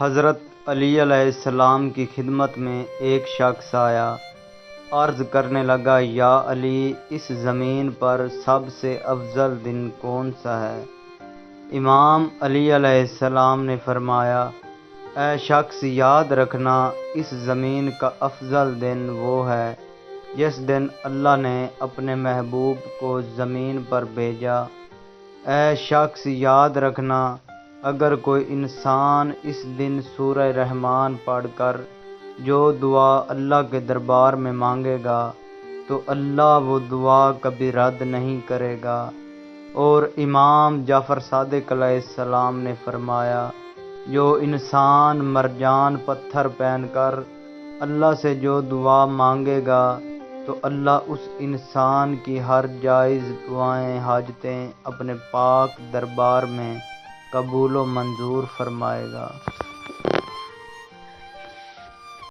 حضرت علی علیہ السلام کی خدمت میں ایک شخص آیا، عرض کرنے لگا، یا علی، اس زمین پر سب سے افضل دن کون سا ہے؟ امام علی علیہ السلام نے فرمایا، اے شخص، یاد رکھنا، اس زمین کا افضل دن وہ ہے جس دن اللہ نے اپنے محبوب کو زمین پر بھیجا۔ اے شخص، یاد رکھنا، اگر کوئی انسان اس دن سورہ رحمان پڑھ کر جو دعا اللہ کے دربار میں مانگے گا تو اللہ وہ دعا کبھی رد نہیں کرے گا۔ اور امام جعفر صادق علیہ السلام نے فرمایا، جو انسان مرجان پتھر پہن کر اللہ سے جو دعا مانگے گا تو اللہ اس انسان کی ہر جائز دعائیں حاجتیں اپنے پاک دربار میں قبول و منظور فرمائے گا۔